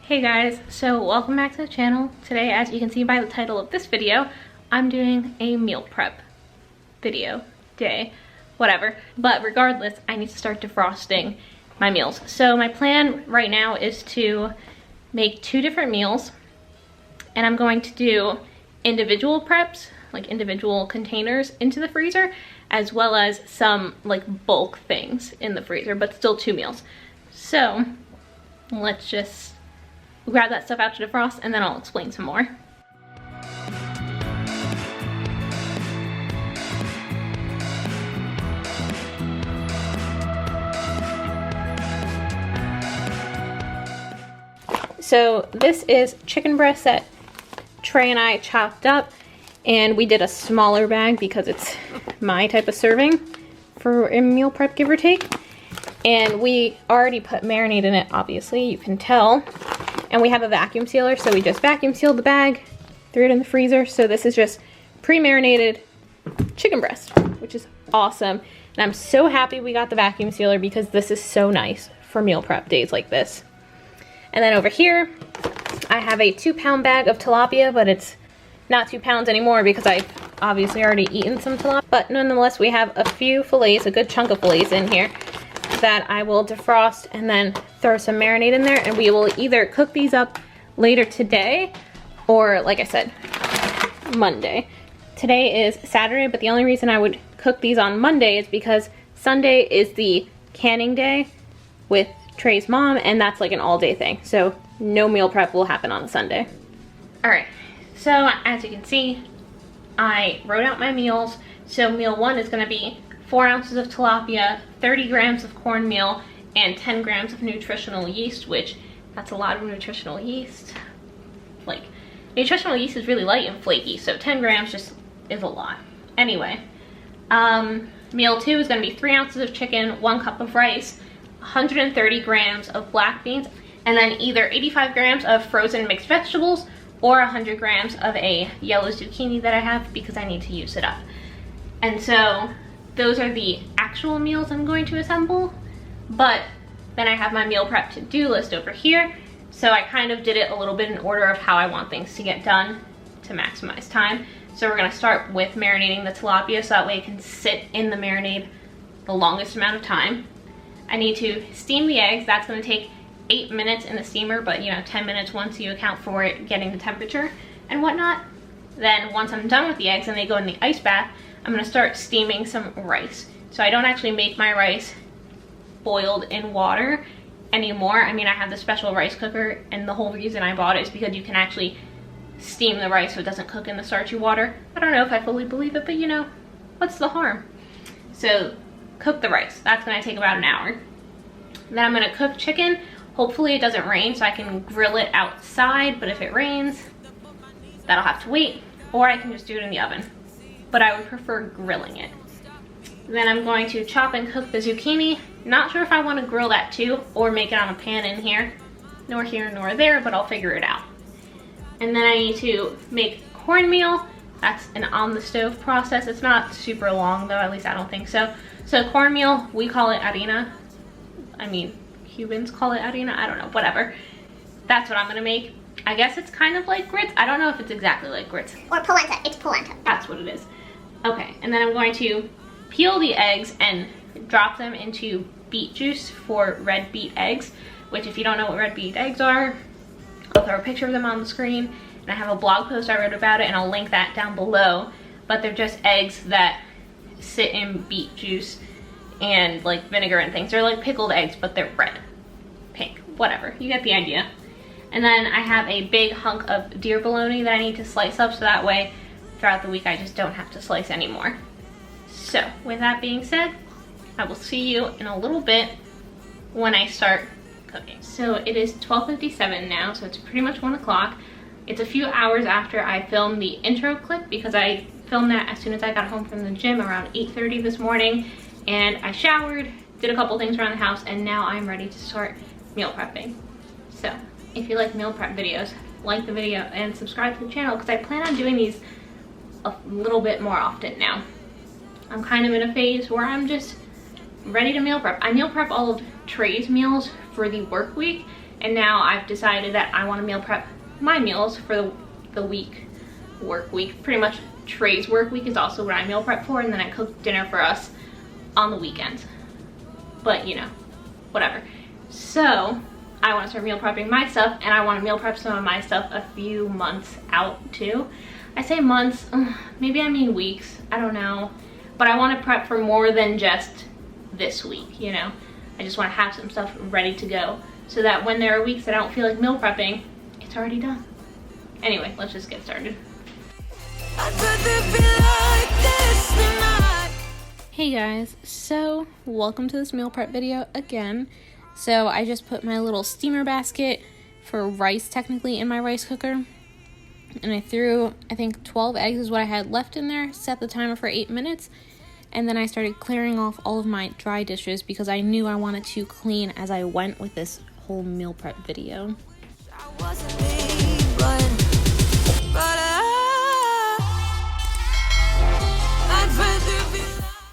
Hey guys, so welcome back to the channel. Today, as you can see by the title of this video, I'm doing a meal prep video day, whatever. But regardless, I need to start defrosting my meals. So my plan right now is to make 2 different meals, and I'm going to do individual preps, like individual containers into the freezer, as well as some like bulk things in the freezer, but still 2 meals. So let's just grab that stuff out to defrost and then I'll explain some more. So this is chicken breast that Trey and I chopped up, and we did a smaller bag because it's my type of serving for a meal prep, give or take. And we already put marinade in it, obviously, you can tell. And we have a vacuum sealer, so we just vacuum sealed the bag, threw it in the freezer. So this is just pre-marinated chicken breast, which is awesome. And I'm so happy we got the vacuum sealer because this is so nice for meal prep days like this. And then over here, I have a 2-pound bag of tilapia, but it's not 2 pounds anymore because I've obviously already eaten some tilapia. But nonetheless, we have a few fillets, a good chunk of fillets in here that I will defrost and then throw some marinade in there, and we will either cook these up later today or, like I said, Monday. Today is Saturday, but the only reason I would cook these on Monday is because Sunday is the canning day with Trey's mom, and that's like an all-day thing, so no meal prep will happen on Sunday. Alright, so as you can see, I wrote out my meals. So meal 1 is going to be 4 ounces of tilapia, 30 grams of cornmeal, and 10 grams of nutritional yeast, which that's a lot of nutritional yeast. Like, nutritional yeast is really light and flaky, so 10 grams just is a lot. Anyway, meal 2 is going to be 3 ounces of chicken, 1 cup of rice, 130 grams of black beans, and then either 85 grams of frozen mixed vegetables or 100 grams of a yellow zucchini that I have because I need to use it up. And so those are the actual meals I'm going to assemble, but then I have my meal prep to-do list over here, so I kind of did it a little bit in order of how I want things to get done to maximize time. So we're going to start with marinating the tilapia so that way it can sit in the marinade the longest amount of time. I need to steam the eggs. That's going to take 8 minutes in the steamer, but 10 minutes once you account for it getting the temperature and whatnot. Then once I'm done with the eggs and they go in the ice bath, I'm going to start steaming some rice. So I don't actually make my rice boiled in water anymore. I mean, I have the special rice cooker, and the whole reason I bought it is because you can actually steam the rice so it doesn't cook in the starchy water. I don't know if I fully believe it, but what's the harm? So cook the rice. That's going to take about an hour. Then I'm going to cook chicken. Hopefully it doesn't rain so I can grill it outside, but if it rains, that'll have to wait, or I can just do it in the oven. But I would prefer grilling it. Then I'm going to chop and cook the zucchini. Not sure if I want to grill that too or make it on a pan in here. Nor here nor there, but I'll figure it out. And then I need to make cornmeal. That's an on the stove process. It's not super long though, at least I don't think so. So cornmeal, we call it harina. I mean, Cubans call it harina, I don't know, whatever. That's what I'm gonna make. I guess it's kind of like grits. I don't know if it's exactly like grits. Or polenta, it's polenta. That's what it is. Okay, and then I'm going to peel the eggs and drop them into beet juice for red beet eggs, which if you don't know what red beet eggs are, I'll throw a picture of them on the screen. And I have a blog post I wrote about it, and I'll link that down below. But they're just eggs that sit in beet juice and like vinegar and things. They're like pickled eggs, but they're red, pink, whatever. You get the idea. And then I have a big hunk of deer bologna that I need to slice up so that way throughout the week I just don't have to slice anymore. So with that being said, I will see you in a little bit when I start cooking. So it is 12:57 now, so it's pretty much 1 o'clock. It's a few hours after I filmed the intro clip because I filmed that as soon as I got home from the gym around 8:30 this morning, and I showered, did a couple things around the house, and now I'm ready to start meal prepping. So if you like meal prep videos, like the video and subscribe to the channel because I plan on doing these a little bit more often now. I'm kind of in a phase where I'm just ready to meal prep. I meal prep all of Trey's meals for the work week, And now I've decided that I want to meal prep my meals for the work week. Pretty much Trey's work week is also what I meal prep for, and then I cook dinner for us on the weekends. But you know, whatever. So I want to start meal prepping my stuff, and I want to meal prep some of my stuff a few months out too. I say months, maybe I mean weeks, I don't know. But I want to prep for more than just this week, you know. I just want to have some stuff ready to go so that when there are weeks that I don't feel like meal prepping, it's already done. Anyway, let's just get started. Hey guys, so welcome to this meal prep video again. So I just put my little steamer basket for rice technically in my rice cooker. And I threw, I think 12 eggs is what I had left in there, set the timer for 8 minutes. And then I started clearing off all of my dry dishes because I knew I wanted to clean as I went with this whole meal prep video.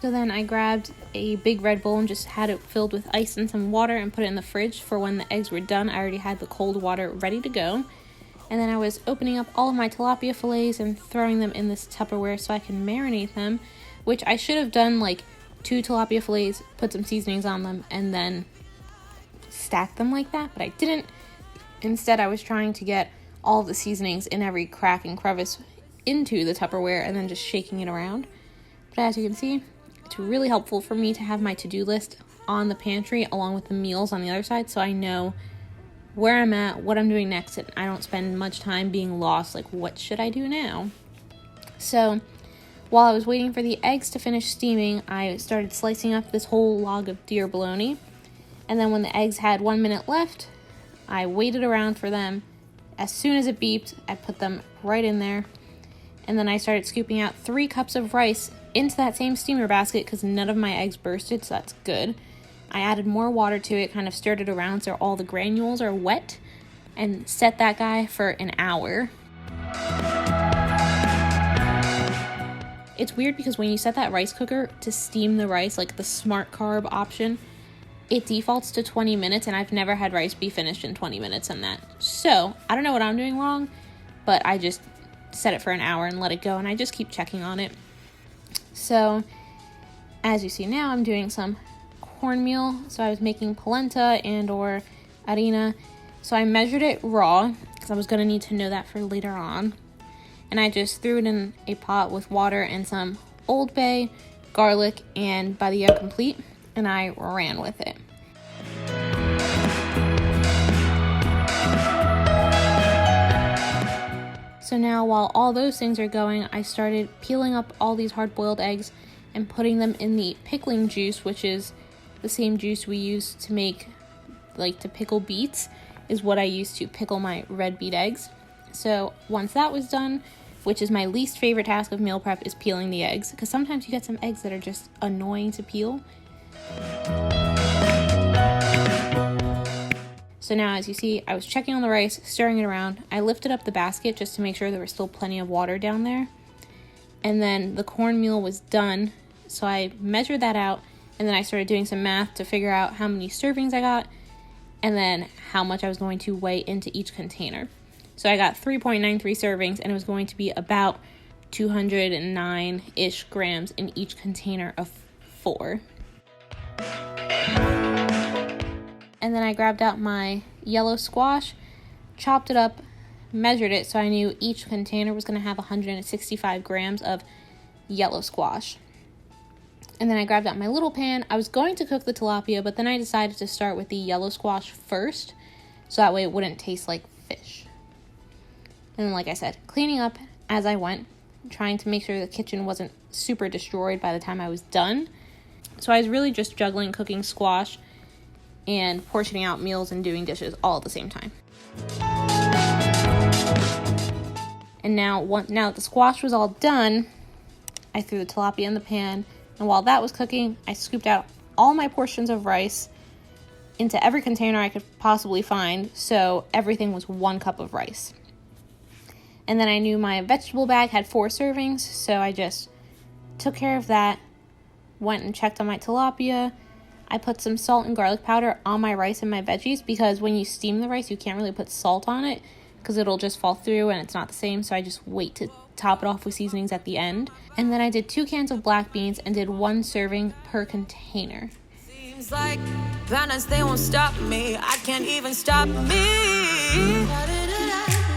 So then I grabbed a big red bowl and just had it filled with ice and some water and put it in the fridge for when the eggs were done. I already had the cold water ready to go. And then I was opening up all of my tilapia fillets and throwing them in this Tupperware so I can marinate them, which I should have done like 2 tilapia fillets, put some seasonings on them, and then stack them like that, but I didn't. Instead, I was trying to get all the seasonings in every crack and crevice into the Tupperware and then just shaking it around. But as you can see, it's really helpful for me to have my to-do list on the pantry along with the meals on the other side, so I know where I'm at, what I'm doing next, and I don't spend much time being lost, like what should I do now? So while I was waiting for the eggs to finish steaming, I started slicing up this whole log of deer bologna. And then when the eggs had 1 minute left, I waited around for them. As soon as it beeped, I put them right in there. And then I started scooping out 3 cups of rice into that same steamer basket because none of my eggs bursted, so that's good. I added more water to it, kind of stirred it around so all the granules are wet, and set that guy for an hour. It's weird because when you set that rice cooker to steam the rice, like the smart carb option, it defaults to 20 minutes, and I've never had rice be finished in 20 minutes in that. So I don't know what I'm doing wrong, but I just set it for an hour and let it go, and I just keep checking on it. So as you see now, I'm doing some cornmeal. So I was making polenta and or harina. So I measured it raw because I was going to need to know that for later on. And I just threw it in a pot with water and some Old Bay, garlic, and Badia Complete, and I ran with it. So now while all those things are going, I started peeling up all these hard-boiled eggs and putting them in the pickling juice, which is the same juice we use to make, like to pickle beets, is what I use to pickle my red beet eggs. So once that was done, which is my least favorite task of meal prep, is peeling the eggs, because sometimes you get some eggs that are just annoying to peel. So now as you see, I was checking on the rice, stirring it around. I lifted up the basket just to make sure there was still plenty of water down there. And then the cornmeal was done, so I measured that out, and then I started doing some math to figure out how many servings I got, and then how much I was going to weigh into each container. So I got 3.93 servings, and it was going to be about 209-ish grams in each container of 4. And then I grabbed out my yellow squash, chopped it up, measured it, so I knew each container was going to have 165 grams of yellow squash. And then I grabbed out my little pan. I was going to cook the tilapia, but then I decided to start with the yellow squash first, so that way it wouldn't taste like fish. And then, like I said, cleaning up as I went, trying to make sure the kitchen wasn't super destroyed by the time I was done. So I was really just juggling cooking squash and portioning out meals and doing dishes all at the same time. And now that the squash was all done, I threw the tilapia in the pan, and while that was cooking, I scooped out all my portions of rice into every container I could possibly find, so everything was 1 cup of rice. And then I knew my vegetable bag had 4 servings, so I just took care of that, went and checked on my tilapia. I put some salt and garlic powder on my rice and my veggies because when you steam the rice, you can't really put salt on it because it'll just fall through and it's not the same. So I just wait to top it off with seasonings at the end. And then I did 2 cans of black beans and did 1 serving per container. Seems like planets, they won't stop me. I can't even stop me.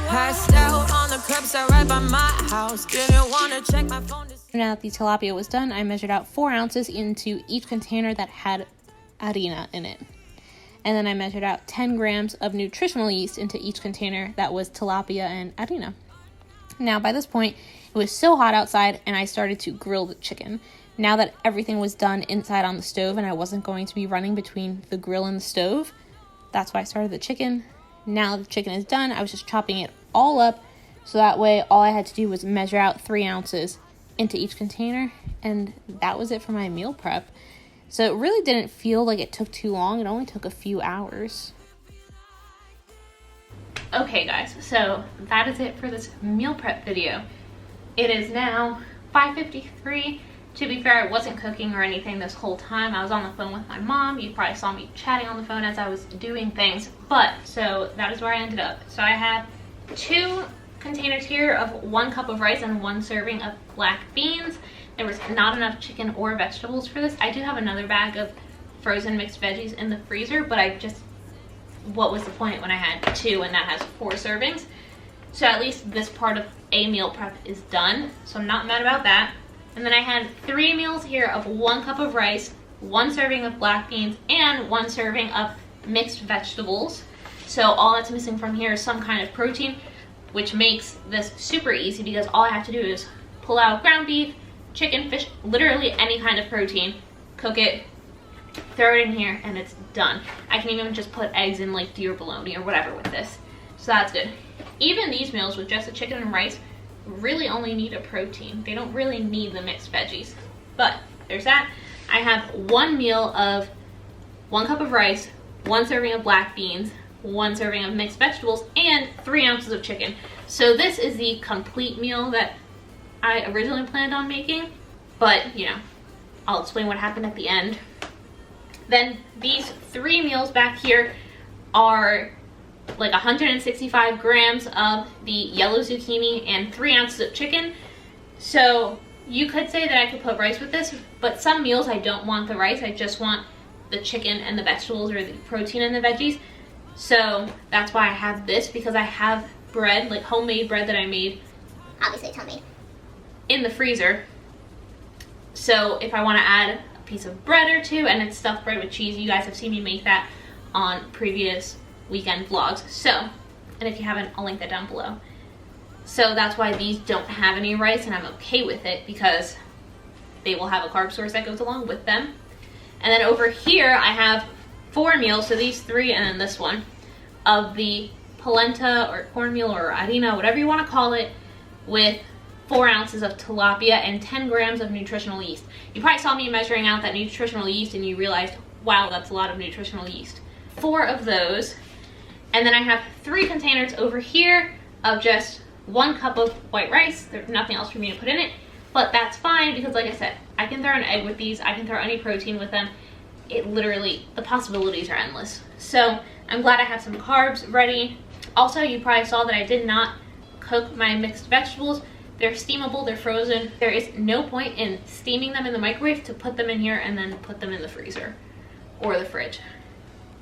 Passed out on the curbside right by my house. Didn't want to check my phone. Now that the tilapia was done, I measured out 4 ounces into each container that had harina in it. And then I measured out 10 grams of nutritional yeast into each container that was tilapia and harina. Now by this point, it was so hot outside and I started to grill the chicken. Now that everything was done inside on the stove and I wasn't going to be running between the grill and the stove, that's why I started the chicken. Now the chicken is done, I was just chopping it all up, so that way all I had to do was measure out 3 ounces into each container, and that was it for my meal prep. So it really didn't feel like it took too long. It only took a few hours. Okay guys, so that is it for this meal prep video. It is now 5:53. To be fair, I wasn't cooking or anything this whole time. I was on the phone with my mom. You probably saw me chatting on the phone as I was doing things. But, so that is where I ended up. So I have 2 containers here of 1 cup of rice and 1 serving of black beans. There was not enough chicken or vegetables for this. I do have another bag of frozen mixed veggies in the freezer, but what was the point when I had 2 and that has 4 servings? So at least this part of a meal prep is done. So I'm not mad about that. And then I had 3 meals here of 1 cup of rice, 1 serving of black beans, and 1 serving of mixed vegetables. So all that's missing from here is some kind of protein, which makes this super easy because all I have to do is pull out ground beef, chicken, fish, literally any kind of protein, cook it, throw it in here, and it's done. I can even just put eggs in like deer bologna or whatever with this. So that's good. Even these meals with just the chicken and rice really only need a protein. They don't really need the mixed veggies. But there's that. I have 1 meal of 1 cup of rice, 1 serving of black beans, 1 serving of mixed vegetables, and 3 ounces of chicken. So this is the complete meal that I originally planned on making, but you know, I'll explain what happened at the end. Then these 3 meals back here are like 165 grams of the yellow zucchini and 3 ounces of chicken. So you could say that I could put rice with this, but some meals I don't want the rice, I just want the chicken and the vegetables or the protein and the veggies. So that's why I have this, because I have bread, like homemade bread that I made, obviously it's homemade, in the freezer. So if I want to add a piece of bread or 2, and it's stuffed bread with cheese, you guys have seen me make that on previous weekend vlogs. So, and if you haven't, I'll link that down below. So that's why these don't have any rice, and I'm okay with it because they will have a carb source that goes along with them. And then over here I have 4 meals, so these 3 and then this one, of the polenta or cornmeal or harina, whatever you want to call it, with 4 ounces of tilapia and 10 grams of nutritional yeast. You probably saw me measuring out that nutritional yeast and you realized, wow, that's a lot of nutritional yeast. 4 of those. And then I have 3 containers over here of just 1 cup of white rice. There's nothing else for me to put in it, but that's fine because like I said, I can throw an egg with these, I can throw any protein with them. It literally, the possibilities are endless. So I'm glad I have some carbs ready. Also, you probably saw that I did not cook my mixed vegetables. They're steamable, they're frozen. There is no point in steaming them in the microwave to put them in here and then put them in the freezer or the fridge.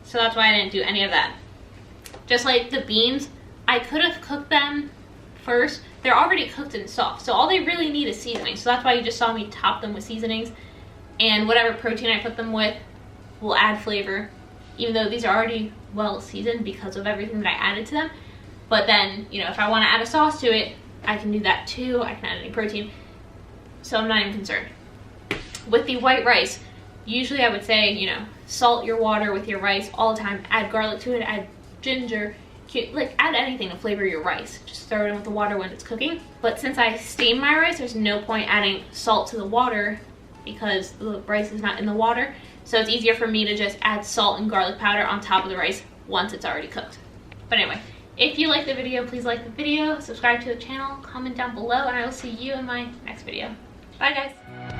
So that's why I didn't do any of that. Just like the beans, I could have cooked them first. They're already cooked and soft, so all they really need is seasoning. So that's why you just saw me top them with seasonings, and whatever protein I put them with will add flavor, even though these are already well seasoned because of everything that I added to them. But then, you know, if I want to add a sauce to it, I can do that too. I can add any protein, so I'm not even concerned. With the white rice, usually I would say, you know, salt your water with your rice all the time, add garlic to it, add ginger, like add anything to flavor your rice. Just throw it in with the water when it's cooking. But since I steam my rice, there's no point adding salt to the water because the rice is not in the water. So it's easier for me to just add salt and garlic powder on top of the rice once it's already cooked. But anyway, if you like the video, please like the video, subscribe to the channel, comment down below, and I will see you in my next video. Bye guys.